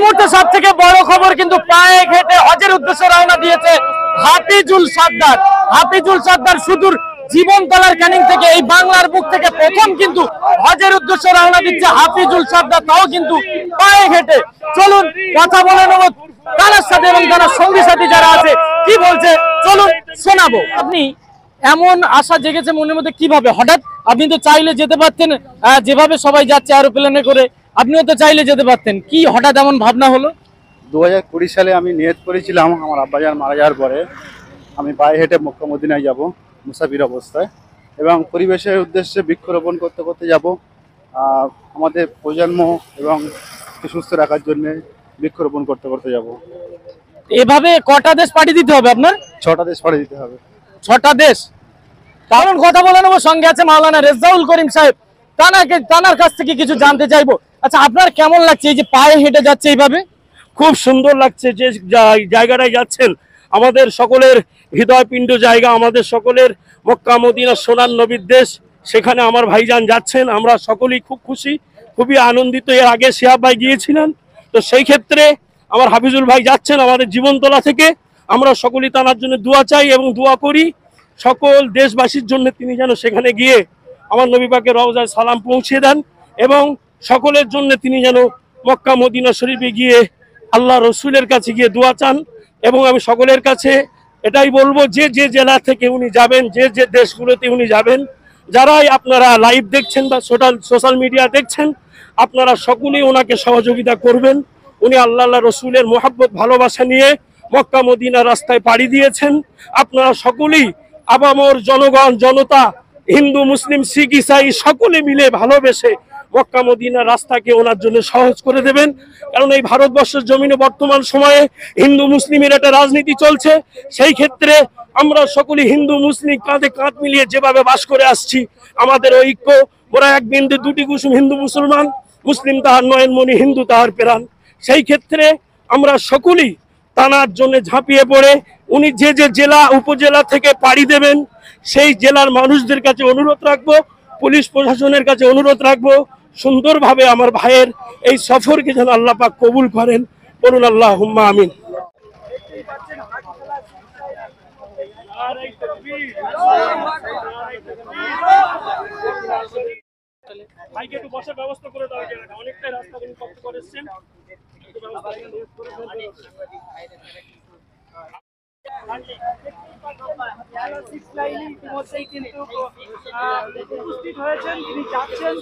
মুহূর্তে সব থেকে বড় খবর কিন্তু পায়ে হেঁটে হজের উদ্দেশ্যে রওনা দিয়েছে হাফিজুল সাদ্দার। হাফিজুল সাদ্দার সুদূর জীবনতলার ক্যানিং থেকে এই বাংলার বুক থেকে প্রথম কিন্তু হজের উদ্দেশ্যে রওনা দিচ্ছে হাফিজুল সাদ্দার, তাও কিন্তু পায়ে হেঁটে। চলুন কথা বলে নেব তার সাথে এবং তার সঙ্গী সাথী যারা আছে কি বলছে চলুন শোনাবো। আপনি এমন আশা জেগেছে মনের মধ্যে কিভাবে হঠাৎ? আপনি তো চাইলে যেতে পারতেন, যেভাবে সবাই যাচ্ছে এরোপ্লেনে করে আপনিও তো চাইলে যেতে পারতেন, কি হঠাৎ এমন ভাবনা হলো? 2020 সালে আমি নিয়ত করেছিলাম আমার আব্বাজান মারা যাওয়ার পরে আমি পায়ে হেঁটে মক্কা মদিনায় যাব মুসাফির অবস্থায়, এবং পরিবেশের উদ্দেশ্যে বৃক্ষরোপণ করতে করতে যাব। আমাদের প্রজন্ম এবং সুস্থ রাখার জন্য বৃক্ষরোপণ করতে করতে যাব। এভাবে কটা দেশ পাঠিয়ে দিতে হবে আপনার? 6টা দেশ পাঠিয়ে দিতে হবে। 6টা দেশ। কারণ কথা বলে নেবো, সঙ্গে আছে মাওলানা রেজাউল করিম সাহেব, তানার কাছ থেকে কিছু জানতে চাইবো। আচ্ছা, আপনার কেমন লাগছে এই যে পায়ে হেঁটে যাচ্ছে এইভাবে? খুব সুন্দর লাগছে যে জায়গাটায় যাচ্ছেন, আমাদের সকলের হৃদয়পিণ্ড জায়গা, আমাদের সকলের মক্কা মদিনা সোনার নবীর দেশ, সেখানে আমার ভাইজান যাচ্ছেন। আমরা সকলেই খুব খুশি, খুবই আনন্দিত। এর আগে শিহাব ভাই গিয়েছিলেন, তো সেই ক্ষেত্রে আমার হাফিজুল ভাই যাচ্ছেন আমাদের জীবনতলা থেকে। আমরা সকলেই তার জন্য দোয়া চাই এবং দোয়া করি সকল দেশবাসীর জন্য, তিনি যেন সেখানে গিয়ে আমার নবী পাকের রওজায় সালাম পৌঁছে দেন এবং সকলের জন্য তিনি যেন মক্কা মদিনা শরীফে গিয়ে আল্লাহ রসুলের কাছে গিয়ে দোয়া চান। এবং আমি সকলের কাছে এটাই বলবো যে যে জেলা থেকে উনি যাবেন, যে যে দেশগুলোতে উনি যাবেন, যারাই আপনারা লাইভ দেখছেন বা সোশ্যাল মিডিয়া দেখছেন, আপনারা সকলেই ওনাকে সহযোগিতা করবেন। উনি আল্লাহ রসুলের মোহাব্বত ভালোবাসা নিয়ে মক্কা মদিনা রাস্তায় পাড়ি দিয়েছেন। আপনারা সকলেই আবামর জনগণ, জনতা, হিন্দু মুসলিম শিখ ইসাই সকলে মিলে ভালোবেসে মক্কা মদিনা রাস্তাকে ওনার জন্য সহজ করে দেবেন। কারণ এই ভারতবর্ষের জমিনে বর্তমান সময়ে হিন্দু মুসলিমের একটা রাজনীতি চলছে। সেই ক্ষেত্রে আমরা সকলে হিন্দু মুসলিম কাঁধে কাঁধ মিলিয়ে যেভাবে বাস করে আসছি, আমাদের ঐক্য, ওরা এক বিন্দু দুটি কুসুম, হিন্দু মুসলমান, মুসলিম তাহার নয়নমণি, হিন্দু তাহার প্রাণ। সেই ক্ষেত্রে আমরা সকলেই তানার জন্য ঝাঁপিয়ে পড়ে উনি যে যে জেলা উপজেলা থেকে পাড়ি দেবেন, সেই জেলার মানুষদের কাছে অনুরোধ রাখবো, পুলিশ প্রশাসনের কাছে অনুরোধ রাখবো, সুন্দরভাবে আমার ভাইয়ের এই সফরকে যেন আল্লাহ পাক কবুল করেন। বলুন আল্লাহুম্মা আমিন। ভাইকে একটু বসার ব্যবস্থা করে দেওয়া যায়, অনেকটাই রাস্তা তিনি কষ্ট করেছেন। ইতিমধ্যেই কিন্তু উপস্থিত হয়েছেন, তিনি যাচ্ছেন